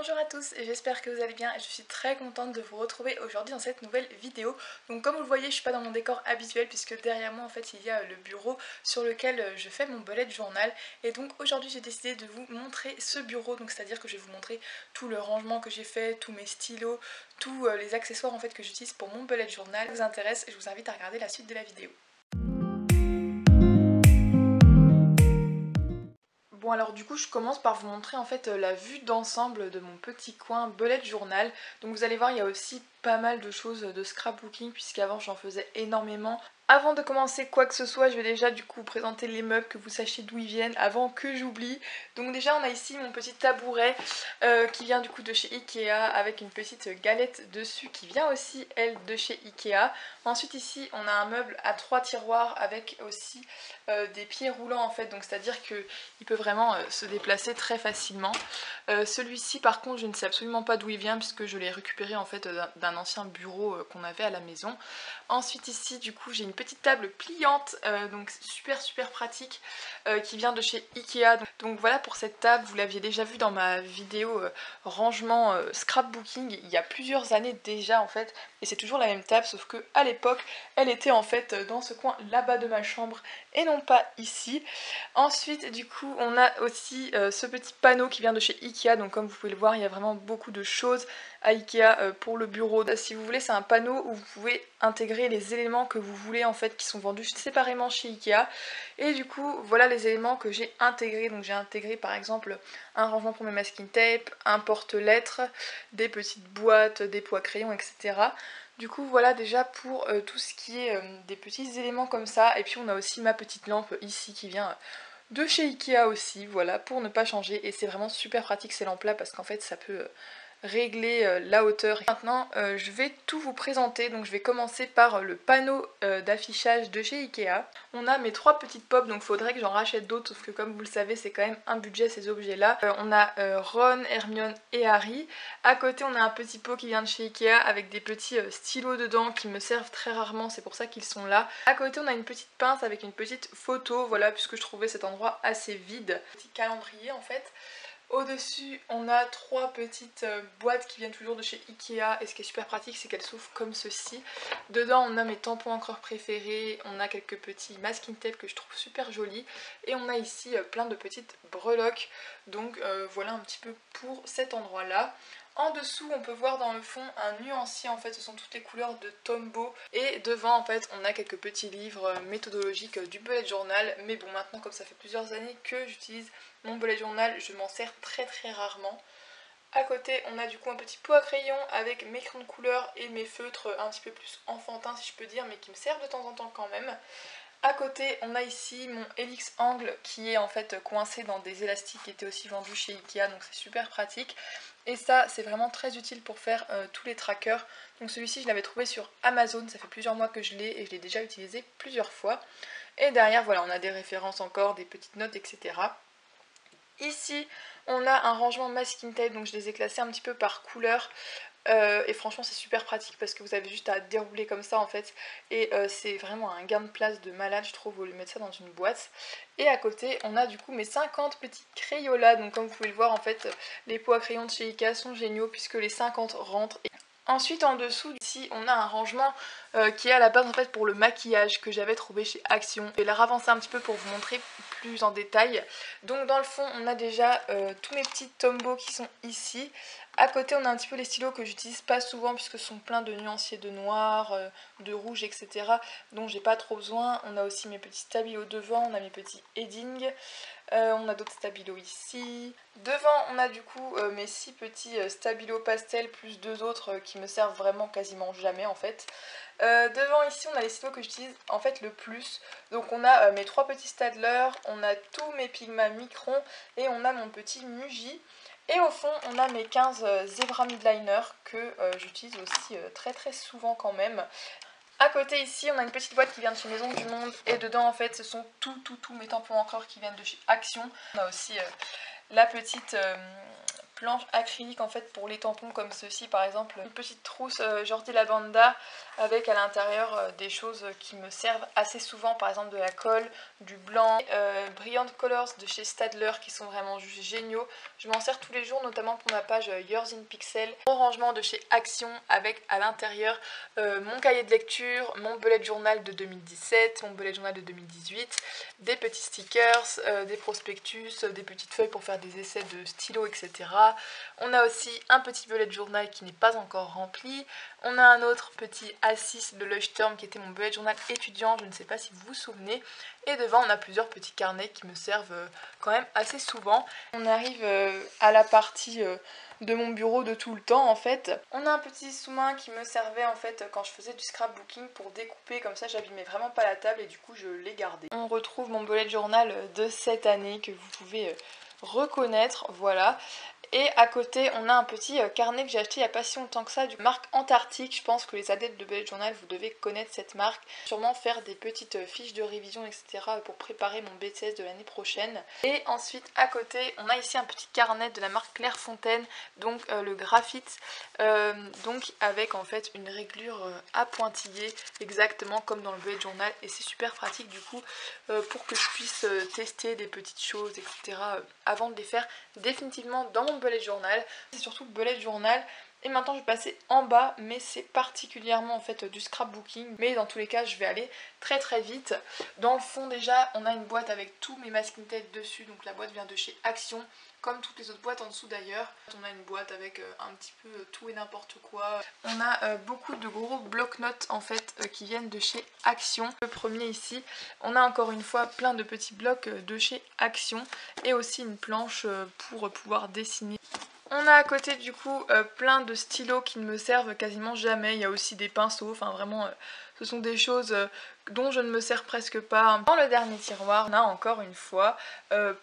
Bonjour à tous et j'espère que vous allez bien et je suis très contente de vous retrouver aujourd'hui dans cette nouvelle vidéo. Donc comme vous le voyez, je suis pas dans mon décor habituel puisque derrière moi en fait il y a le bureau sur lequel je fais mon bullet journal. Et donc aujourd'hui j'ai décidé de vous montrer ce bureau, donc c'est à dire que je vais vous montrer tout le rangement que j'ai fait, tous mes stylos, tous les accessoires en fait que j'utilise pour mon bullet journal. Si ça vous intéresse, je vous invite à regarder la suite de la vidéo. Bon alors du coup je commence par vous montrer en fait la vue d'ensemble de mon petit coin bullet journal. Donc vous allez voir il y a aussi pas mal de choses de scrapbooking puisqu'avant j'en faisais énormément. Avant de commencer quoi que ce soit, je vais déjà du coup vous présenter les meubles, que vous sachiez d'où ils viennent avant que j'oublie. Donc déjà on a ici mon petit tabouret qui vient du coup de chez Ikea avec une petite galette dessus qui vient aussi elle de chez Ikea. Ensuite ici on a un meuble à 3 tiroirs avec aussi des pieds roulants en fait, donc c'est à dire qu'il peut vraiment se déplacer très facilement. Celui-ci par contre je ne sais absolument pas d'où il vient puisque je l'ai récupéré en fait d'un ancien bureau qu'on avait à la maison. Ensuite ici du coup j'ai une petite table pliante, donc super pratique, qui vient de chez Ikea. Donc voilà pour cette table, vous l'aviez déjà vu dans ma vidéo rangement scrapbooking il y a plusieurs années déjà en fait, et c'est toujours la même table sauf que à l'époque elle était en fait dans ce coin là-bas de ma chambre et non pas ici. Ensuite du coup on a aussi ce petit panneau qui vient de chez Ikea, donc comme vous pouvez le voir il y a vraiment beaucoup de choses à Ikea pour le bureau. Si vous voulez c'est un panneau où vous pouvez intégrer les éléments que vous voulez en fait qui sont vendus séparément chez Ikea, et du coup voilà les éléments que j'ai intégrés. Donc j'ai intégré par exemple un rangement pour mes masking tape, un porte-lettres, des petites boîtes, des pots à crayons, etc. Du coup voilà déjà pour tout ce qui est des petits éléments comme ça. Et puis on a aussi ma petite lampe ici qui vient de chez Ikea aussi, voilà, pour ne pas changer. Et c'est vraiment super pratique ces lampes là parce qu'en fait ça peut régler la hauteur. Maintenant je vais tout vous présenter, donc je vais commencer par le panneau d'affichage de chez Ikea. On a mes 3 petites pop, donc faudrait que j'en rachète d'autres sauf que comme vous le savez c'est quand même un budget ces objets là. On a Ron, Hermione et Harry. À côté on a un petit pot qui vient de chez Ikea avec des petits stylos dedans qui me servent très rarement, c'est pour ça qu'ils sont là. À côté on a une petite pince avec une petite photo, voilà, puisque je trouvais cet endroit assez vide. Petit calendrier en fait. Au-dessus, on a 3 petites boîtes qui viennent toujours de chez Ikea, et ce qui est super pratique, c'est qu'elles s'ouvrent comme ceci. Dedans, on a mes tampons encreurs préférés, on a quelques petits masking tape que je trouve super jolis, et on a ici plein de petites breloques. Donc voilà un petit peu pour cet endroit-là. En dessous, on peut voir dans le fond un nuancier, en fait, ce sont toutes les couleurs de Tombow. Et devant, en fait, on a quelques petits livres méthodologiques du bullet journal. Mais bon, maintenant, comme ça fait plusieurs années que j'utilise mon bullet journal, je m'en sers très rarement. À côté, on a du coup un petit pot à crayon avec mes crayons de couleur et mes feutres un petit peu plus enfantins, si je peux dire, mais qui me servent de temps en temps quand même. À côté, on a ici mon Helix Angle qui est en fait coincé dans des élastiques qui étaient aussi vendus chez Ikea, donc c'est super pratique. Et ça, c'est vraiment très utile pour faire tous les trackers. Donc celui-ci, je l'avais trouvé sur Amazon, ça fait plusieurs mois que je l'ai et je l'ai déjà utilisé plusieurs fois. Et derrière, voilà, on a des références encore, des petites notes, etc. Ici, on a un rangement masking tape, donc je les ai classés un petit peu par couleur. Et franchement c'est super pratique parce que vous avez juste à dérouler comme ça en fait, et c'est vraiment un gain de place de malade je trouve au lieu de mettre ça dans une boîte. Et à côté on a du coup mes 50 petits crayolas, donc comme vous pouvez le voir en fait les pots à crayons de chez Ikea sont géniaux puisque les 50 rentrent. Ensuite en dessous ici on a un rangement qui est à la base en fait pour le maquillage que j'avais trouvé chez Action. Je vais la ravancer un petit peu pour vous montrer plus en détail. Donc dans le fond on a déjà tous mes petits Tombow qui sont ici. À côté on a un petit peu les stylos que j'utilise pas souvent puisque ce sont plein de nuanciers de noir, de rouge, etc. dont j'ai pas trop besoin. On a aussi mes petits stabilos devant, on a mes petits Edding. On a d'autres stabilos ici. Devant on a du coup mes 6 petits stabilos pastel plus 2 autres qui me servent vraiment quasiment jamais en fait. Devant ici on a les stylos que j'utilise en fait le plus. Donc on a mes 3 petits Staedtler, on a tous mes Pigma Micron et on a mon petit Muji. Et au fond on a mes 15 Zebra Midliner que j'utilise aussi très souvent quand même. À côté ici on a une petite boîte qui vient de chez Maison du Monde et dedans en fait ce sont tous mes tampons encreurs qui viennent de chez Action. On a aussi la petite planche acrylique en fait pour les tampons comme ceci par exemple. Une petite trousse Jordi Labanda avec à l'intérieur des choses qui me servent assez souvent, par exemple de la colle, du blanc, Brilliant Colors de chez Staedtler qui sont vraiment juste géniaux. Je m'en sers tous les jours, notamment pour ma page Yours in Pixel. Au rangement de chez Action avec à l'intérieur mon cahier de lecture, mon bullet journal de 2017, mon bullet journal de 2018, des petits stickers, des prospectus, des petites feuilles pour faire des essais de stylo, etc. On a aussi un petit bullet journal qui n'est pas encore rempli. On a un autre petit A6 de Leuchtturm qui était mon bullet journal étudiant, je ne sais pas si vous vous souvenez. Et devant on a plusieurs petits carnets qui me servent quand même assez souvent. On arrive à la partie de mon bureau de tout le temps en fait. On a un petit sous-main qui me servait en fait quand je faisais du scrapbooking pour découper, comme ça j'abîmais vraiment pas la table et du coup je l'ai gardé. On retrouve mon bullet journal de cette année que vous pouvez reconnaître, voilà. Et à côté on a un petit carnet que j'ai acheté il n'y a pas si longtemps que ça, du marque Antarctique. Je pense que les adeptes de bullet journal vous devez connaître cette marque. Sûrement faire des petites fiches de révision etc. pour préparer mon BTS de l'année prochaine. Et ensuite à côté on a ici un petit carnet de la marque Clairefontaine, donc le graphite, donc avec en fait une réglure à pointillés exactement comme dans le bullet journal, et c'est super pratique du coup pour que je puisse tester des petites choses etc. Avant de les faire définitivement dans mon bullet journal. C'est surtout le bullet journal. Et maintenant je vais passer en bas, mais c'est particulièrement en fait du scrapbooking, mais dans tous les cas je vais aller très très vite. Dans le fond déjà on a une boîte avec tous mes masking tape dessus, donc la boîte vient de chez Action, comme toutes les autres boîtes en dessous d'ailleurs. On a une boîte avec un petit peu tout et n'importe quoi. On a beaucoup de gros bloc-notes en fait qui viennent de chez Action. Le premier ici, on a encore une fois plein de petits blocs de chez Action et aussi une planche pour pouvoir dessiner. On a à côté du coup plein de stylos qui ne me servent quasiment jamais. Il y a aussi des pinceaux, enfin vraiment ce sont des choses dont je ne me sers presque pas. Dans le dernier tiroir on a encore une fois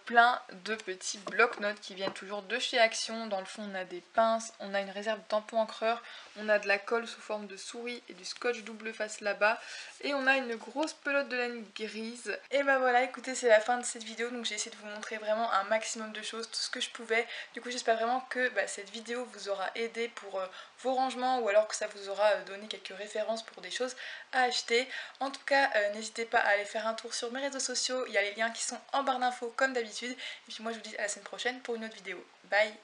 plein de petits blocs-notes qui viennent toujours de chez Action. Dans le fond on a des pinces, on a une réserve de tampons encreurs, on a de la colle sous forme de souris et du scotch double face là-bas, et on a une grosse pelote de laine grise. Et bah voilà, écoutez, c'est la fin de cette vidéo, donc j'ai essayé de vous montrer vraiment un maximum de choses, tout ce que je pouvais. Du coup j'espère vraiment que cette vidéo vous aura aidé pour vos rangements, ou alors que ça vous aura donné quelques références pour des choses à acheter. En tout cas n'hésitez pas à aller faire un tour sur mes réseaux sociaux, il y a les liens qui sont en barre d'infos comme d'habitude. Et puis moi je vous dis à la semaine prochaine pour une autre vidéo. Bye!